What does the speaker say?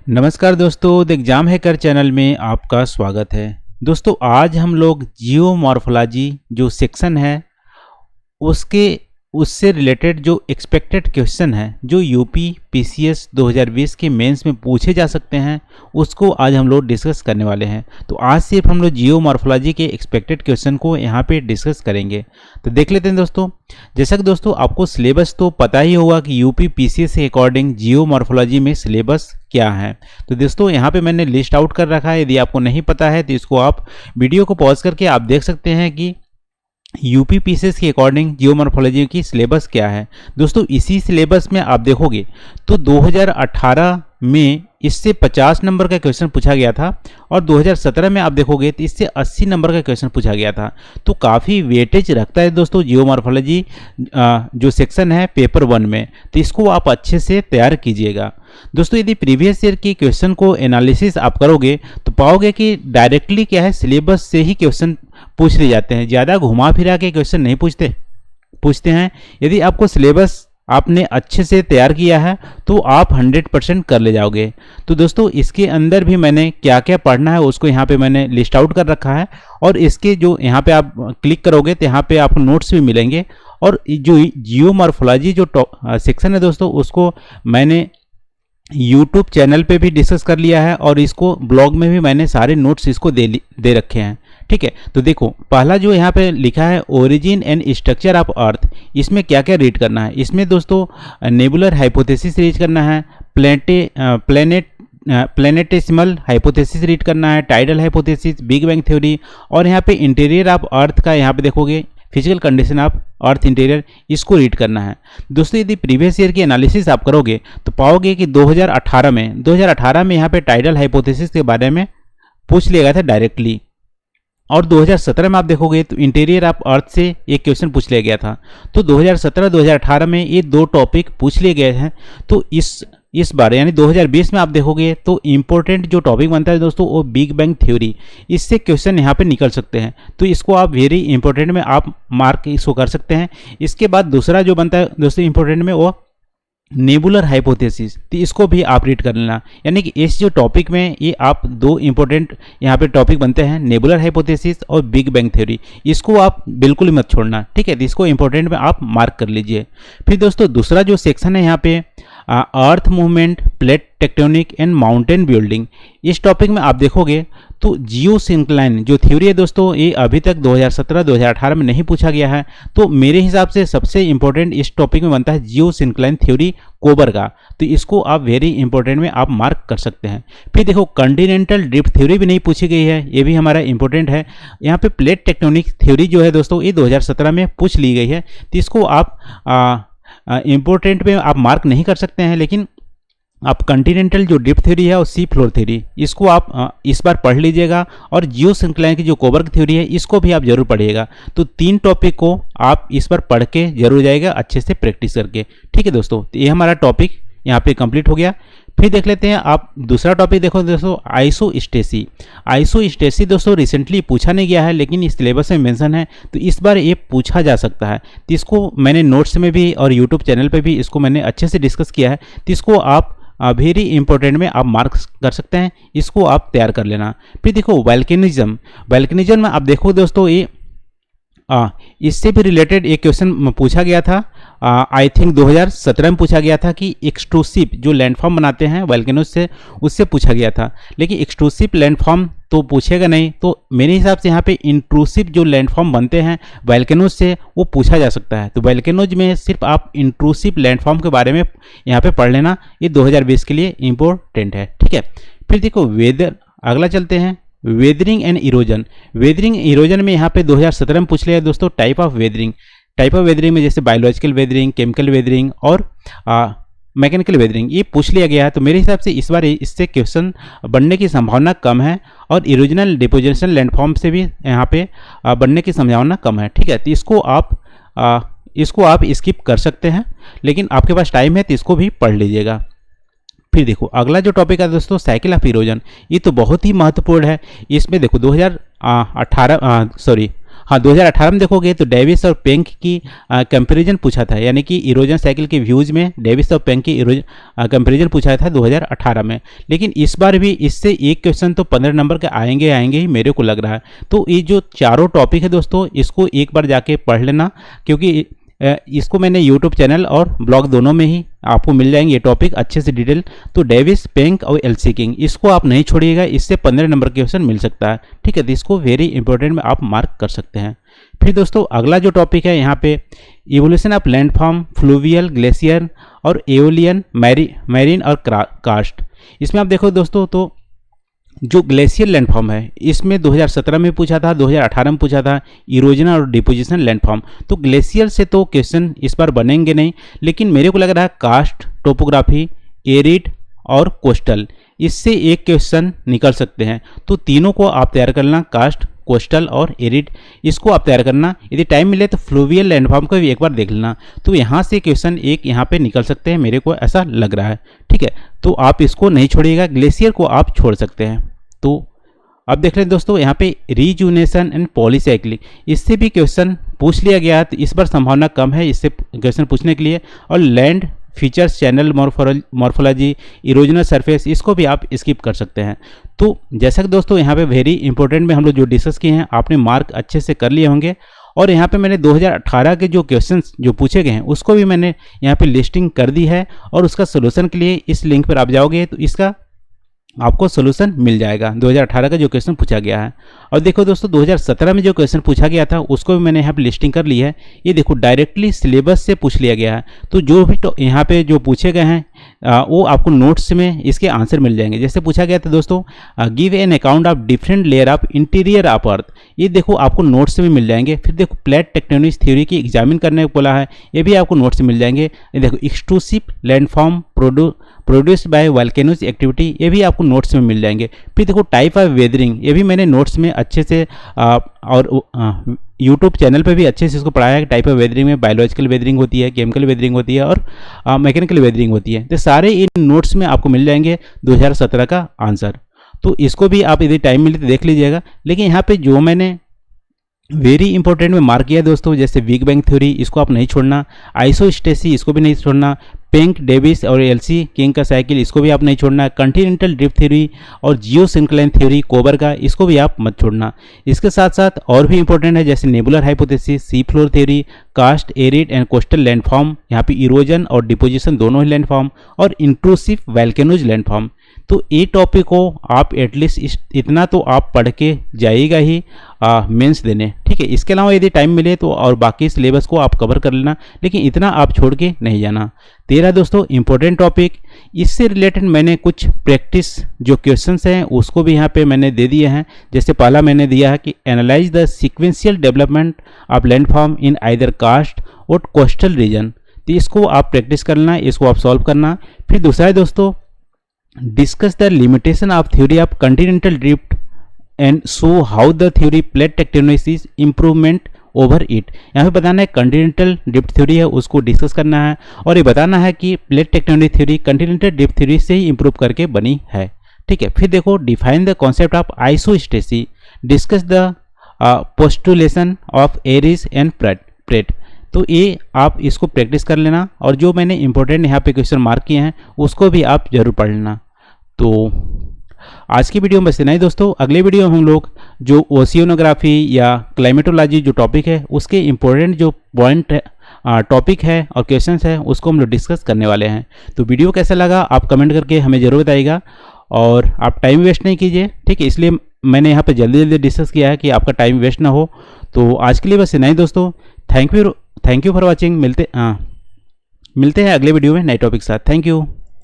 नमस्कार दोस्तों, the exam hacker channel में आपका स्वागत है। दोस्तों आज हम लोग जियोमॉर्फोलॉजी जो सेक्शन है उससे रिलेटेड जो एक्सपेक्टेड क्वेश्चन है जो यूपी पीसीएस 2020 के मेंस में पूछे जा सकते हैं उसको आज हम लोग डिस्कस करने वाले हैं। तो आज सिर्फ हम लोग जियोमॉर्फोलॉजी के एक्सपेक्टेड क्वेश्चन को यहाँ पे डिस्कस करेंगे। तो देख लेते हैं दोस्तों। जैसा कि दोस्तों आपको सिलेबस तो पता ही होगा कि यूपी पीसीएस के अकॉर्डिंग जियोमॉर्फोलॉजी में सिलेबस क्या है। तो दोस्तों यहाँ पे मैंने लिस्ट आउट कर रखा है। यदि आपको नहीं पता है तो इसको आप वीडियो को पॉज करके आप देख सकते हैं कि यूपी पीसीएस के अकॉर्डिंग जियोमॉर्फोलॉजी की सिलेबस क्या है। दोस्तों इसी सिलेबस में आप देखोगे तो 2018 में इससे 50 नंबर का क्वेश्चन पूछा गया था और 2017 में आप देखोगे तो इससे 80 नंबर का क्वेश्चन पूछा गया था। तो काफ़ी वेटेज रखता है दोस्तों जियोमॉर्फोलॉजी जो सेक्शन है पेपर 1 में। तो इसको आप अच्छे से तैयार कीजिएगा। दोस्तों यदि प्रीवियस ईयर की क्वेश्चन को एनालिसिस आप करोगे तो पाओगे कि डायरेक्टली क्या है सिलेबस से ही क्वेश्चन पूछ लिए जाते हैं। ज़्यादा घुमा फिरा के क्वेश्चन नहीं पूछते हैं। यदि आपको सिलेबस आपने अच्छे से तैयार किया है तो आप 100% कर ले जाओगे। तो दोस्तों इसके अंदर भी मैंने क्या क्या पढ़ना है उसको यहाँ पे मैंने लिस्ट आउट कर रखा है और इसके जो यहाँ पे आप क्लिक करोगे तो यहाँ पे आपको नोट्स भी मिलेंगे। और जो जियोमॉर्फोलॉजी जो सेक्शन है दोस्तों उसको मैंने यूट्यूब चैनल पे भी डिस्कस कर लिया है और इसको ब्लॉग में भी मैंने सारे नोट्स इसको दे रखे हैं। ठीक है, तो देखो पहला जो यहाँ पे लिखा है origin and structure of earth, इसमें क्या क्या रीड करना है। इसमें दोस्तों नेबुलर हाइपोथेसिस रीड करना है, प्लेनेटेसिमल हाइपोथेसिस रीड करना है, tidal hypothesis, big bang theory और यहाँ पे इंटीरियर ऑफ अर्थ का यहाँ पे देखोगे physical condition of earth interior, इसको रीड करना है। दोस्तों यदि प्रीवियस ईयर की एनालिसिस आप करोगे तो पाओगे कि 2018 में यहाँ पे टाइडल हाइपोथेसिस के बारे में पूछ लिया गया था डायरेक्टली। और 2017 में आप देखोगे तो इंटीरियर ऑफ अर्थ से एक क्वेश्चन पूछ लिया गया था। तो 2017-2018 में ये दो टॉपिक पूछ लिए गए हैं। तो इस बार यानी 2020 में आप देखोगे तो इम्पोर्टेंट जो टॉपिक बनता है दोस्तों वो बिग बैंग थ्योरी, इससे क्वेश्चन यहाँ पे निकल सकते हैं। तो इसको आप वेरी इंपॉर्टेंट में आप मार्क इसको कर सकते हैं। इसके बाद दूसरा जो बनता है दोस्तों इंपॉर्टेंट में वो नेबुलर हाइपोथेसिस, तो इसको भी आप रीड कर लेना। यानी कि इस जो टॉपिक में ये आप दो इंपॉर्टेंट यहाँ पे टॉपिक बनते हैं, नेबुलर हाइपोथेसिस और बिग बैंग थ्योरी, इसको आप बिल्कुल मत छोड़ना। ठीक है, तो इसको इंपॉर्टेंट में आप मार्क कर लीजिए। फिर दोस्तों दूसरा जो सेक्शन है यहाँ पे earth movement, plate tectonic and mountain building, इस टॉपिक में आप देखोगे तो जियोसिंक्लाइन जो थ्योरी है दोस्तों ये अभी तक 2017-2018 में नहीं पूछा गया है। तो मेरे हिसाब से सबसे इंपॉर्टेंट इस टॉपिक में बनता है जियोसिंक्लाइन थ्योरी कोबर का। तो इसको आप वेरी इंपॉर्टेंट में आप मार्क कर सकते हैं। फिर देखो कॉन्टिनेंटल ड्रिफ्ट थ्योरी भी नहीं पूछी गई है, ये भी हमारा इंपॉर्टेंट है। यहाँ पे प्लेट टेक्टोनिक थ्योरी जो है दोस्तों ये 2017 में पूछ ली गई है। तो इसको आप इम्पोर्टेंट में आप मार्क नहीं कर सकते हैं, लेकिन आप कॉन्टिनेंटल जो ड्रिफ्ट थ्योरी है और सी फ्लोर थ्योरी, इसको आप इस बार पढ़ लीजिएगा। और जियोसिंक्लाइन की जो कोबर्ग थ्योरी है इसको भी आप जरूर पढ़िएगा। तो तीन टॉपिक को आप इस बार पढ़ के जरूर जाएगा अच्छे से प्रैक्टिस करके। ठीक है दोस्तों, तो ये हमारा टॉपिक यहाँ पे कंप्लीट हो गया। फिर देख लेते हैं आप दूसरा टॉपिक। देखो दोस्तों आइसोस्टेसी दोस्तों रिसेंटली पूछा नहीं गया है लेकिन इस सिलेबस में मेंशन है, तो इस बार ये पूछा जा सकता है। तो इसको मैंने नोट्स में भी और यूट्यूब चैनल पे भी इसको मैंने अच्छे से डिस्कस किया है। तो इसको आप वेरी इंपॉर्टेंट में आप मार्क कर सकते हैं, इसको आप तैयार कर लेना। फिर देखो वल्केनिज्म में आप देखो दोस्तों ये इससे भी रिलेटेड एक क्वेश्चन पूछा गया था। आई थिंक 2017 में पूछा गया था कि एक्सट्रूसिव जो लैंडफॉर्म बनाते हैं वल्केनोज से, उससे पूछा गया था। लेकिन एक्सट्रूसिव लैंडफॉर्म तो पूछेगा नहीं। तो मेरे हिसाब से यहाँ पे इंट्रूसिव जो लैंडफॉर्म बनते हैं वल्केनोज से वो पूछा जा सकता है। तो वल्केनोज में सिर्फ आप इंट्रूसिव लैंडफॉर्म के बारे में यहाँ पे पढ़ लेना, ये 2020 के लिए इम्पोर्टेंट है। ठीक है, फिर देखो वेदर, अगला चलते हैं वेदरिंग एंड इरोजन में यहाँ पे 2017 में पूछ लिया दोस्तों टाइप ऑफ वेदरिंग में जैसे बायोलॉजिकल वेदरिंग, केमिकल वेदरिंग और मैकेनिकल वेदरिंग, ये पूछ लिया गया है। तो मेरे हिसाब से इस बार इससे क्वेश्चन बनने की संभावना कम है और इरोजनल डिपोजिशन लैंडफॉर्म से भी यहाँ पे बनने की संभावना कम है। ठीक है, तो इसको आप स्किप कर सकते हैं, लेकिन आपके पास टाइम है तो इसको भी पढ़ लीजिएगा। फिर देखो अगला जो टॉपिक है दोस्तों साइकिल ऑफ इरोजन, ये तो बहुत ही महत्वपूर्ण है। इसमें देखो हाँ 2018 में देखोगे तो डेविस और पेंक की कंपैरिजन पूछा था, यानी कि इरोजन साइकिल के व्यूज में डेविस और पेंक की कंपैरिजन पूछा था 2018 में। लेकिन इस बार भी इससे एक क्वेश्चन तो 15 नंबर के आएंगे ही मेरे को लग रहा है। तो ये जो चारों टॉपिक है दोस्तों, इसको एक बार जाके पढ़ लेना, क्योंकि इसको मैंने यूट्यूब चैनल और ब्लॉग दोनों में ही आपको मिल जाएंगे ये टॉपिक अच्छे से डिटेल। तो डेविस, पेंक और एलसी किंग, इसको आप नहीं छोड़िएगा, इससे 15 नंबर के क्वेश्चन मिल सकता है। ठीक है, तो इसको वेरी इंपॉर्टेंट में आप मार्क कर सकते हैं। फिर दोस्तों अगला जो टॉपिक है यहाँ पे evolution of landform, fluvial, glacier और एओलियन, मैरीन और कास्ट। इसमें आप देखो दोस्तों, तो जो ग्लेशियर लैंडफॉर्म है इसमें 2017 में पूछा था, 2018 में पूछा था इरोजन और डिपोजिशन लैंडफॉर्म। तो ग्लेशियर से तो क्वेश्चन इस बार बनेंगे नहीं, लेकिन मेरे को लग रहा है कास्ट, टोपोग्राफी, एरिड और कोस्टल, इससे एक क्वेश्चन निकल सकते हैं। तो तीनों को आप तैयार करना, कास्ट, कोस्टल और एरिड, इसको आप तैयार करना। यदि टाइम मिले तो फ्लूवियल लैंडफॉर्म को भी एक बार देख लेना। तो यहाँ से क्वेश्चन एक यहाँ पे निकल सकते हैं, मेरे को ऐसा लग रहा है। ठीक है, तो आप इसको नहीं छोड़िएगा, ग्लेशियर को आप छोड़ सकते हैं। तो अब देख लें दोस्तों यहाँ पे रिजुनेशन एंड पॉलीसाइक्लिक, इससे भी क्वेश्चन पूछ लिया गया, तो इस बार संभावना कम है इससे क्वेश्चन पूछने के लिए। और land features, channel morphology, erosional surface, इसको भी आप स्किप कर सकते हैं। तो जैसा कि दोस्तों यहाँ पे वेरी इंपॉर्टेंट में हम लोग जो डिस्कस किए हैं, आपने मार्क अच्छे से कर लिए होंगे। और यहाँ पे मैंने 2018 के जो क्वेश्चंस जो पूछे गए हैं उसको भी मैंने यहाँ पे लिस्टिंग कर दी है, और उसका सोल्यूशन के लिए इस लिंक पर आप जाओगे तो इसका आपको सोल्यूशन मिल जाएगा 2018 का जो क्वेश्चन पूछा गया है। और देखो दोस्तों 2017 में जो क्वेश्चन पूछा गया था उसको भी मैंने यहाँ पे लिस्टिंग कर ली है। ये देखो डायरेक्टली सिलेबस से पूछ लिया गया है। तो जो भी तो यहाँ पे जो पूछे गए हैं वो आपको नोट्स में इसके आंसर मिल जाएंगे। जैसे पूछा गया था दोस्तों, give an account of different layer of interior of earth, ये देखो आपको नोट्स में मिल जाएंगे। फिर देखो प्लेट टेक्टोनिक थ्योरी की एग्जामिन करने को बोला है, ये भी आपको नोट्स में मिल जाएंगे। ये देखो extrusive landform produced by volcanoes activity, ये भी आपको नोट्स में मिल जाएंगे। फिर देखो टाइप ऑफ वेदरिंग, ये भी मैंने नोट्स में अच्छे से और यूट्यूब चैनल पे भी अच्छे से इसको पढ़ाया है। टाइप ऑफ वेदरिंग में बायोलॉजिकल वेदरिंग होती है, केमिकल वेदरिंग होती है और मैकेनिकल वेदरिंग होती है। तो सारे इन नोट्स में आपको मिल जाएंगे 2017 का आंसर। तो इसको भी आप यदि टाइम मिले तो देख लीजिएगा। लेकिन यहाँ पे जो मैंने वेरी इंपॉर्टेंट में मार्क किया दोस्तों, जैसे बिग बैंग थ्योरी, इसको आप नहीं छोड़ना। आइसोस्टेसी, इसको भी नहीं छोड़ना। पेंक, डेविस और एलसी किंग का साइकिल, इसको भी आप नहीं छोड़ना। कॉन्टिनेंटल ड्रिफ्ट थ्योरी और जियोसिंक्लाइन थ्योरी कोबर का, इसको भी आप मत छोड़ना। इसके साथ साथ और भी इंपॉर्टेंट है जैसे nebular hypothesis, sea floor theory, karst, arid and coastal landform, यहाँ पे इरोजन और डिपोजिशन दोनों ही लैंडफॉर्म, और इंट्रूसिव वोल्केनोज लैंडफॉर्म। तो ये टॉपिक को आप एटलीस्ट इतना तो आप पढ़ के जाइएगा ही मेंस देने। ठीक है, इसके अलावा यदि टाइम मिले तो और बाकी सिलेबस को आप कवर कर लेना, लेकिन इतना आप छोड़ के नहीं जाना। 13 दोस्तों इंपॉर्टेंट टॉपिक, इससे रिलेटेड मैंने कुछ प्रैक्टिस जो क्वेश्चंस हैं उसको भी यहाँ पे मैंने दे दिए हैं। जैसे पहला मैंने दिया है कि analyse the sequential development of landform in either karst और कोस्टल रीजन, तो इसको आप प्रैक्टिस करना, इसको आप सॉल्व करना। फिर दूसरा है दोस्तों, discuss the limitation of theory of continental drift and show how the theory plate tectonics is improvement over it. यहाँ पे बताना है कॉन्टिनेंटल ड्रिफ्ट थ्योरी है उसको डिस्कस करना है, और ये बताना है कि plate tectonic theory continental drift theory से ही इंप्रूव करके बनी है। ठीक है, फिर देखो define the concept of isostasy, discuss the पोस्टुलेशन of एरिज and parade. तो ये आप इसको प्रैक्टिस कर लेना, और जो मैंने इंपॉर्टेंट यहाँ पे क्वेश्चन मार्क किए हैं उसको भी आप जरूर पढ़ लेना। तो आज की वीडियो में बस इतना ही दोस्तों। अगले वीडियो में हम लोग जो ओशियोनोग्राफी या क्लाइमेटोलॉजी जो टॉपिक है उसके इंपॉर्टेंट जो पॉइंट टॉपिक है और क्वेश्चंस है उसको हम लोग डिस्कस करने वाले हैं। तो वीडियो कैसा लगा आप कमेंट करके हमें ज़रूर बताइएगा, और आप टाइम वेस्ट नहीं कीजिए। ठीक है, इसलिए मैंने यहाँ पर जल्दी जल्दी डिस्कस किया है कि आपका टाइम वेस्ट ना हो। तो आज के लिए बस इतना ही दोस्तों। Thank you for watching. मिलते हैं अगले वीडियो में नए टॉपिक के साथ। Thank you.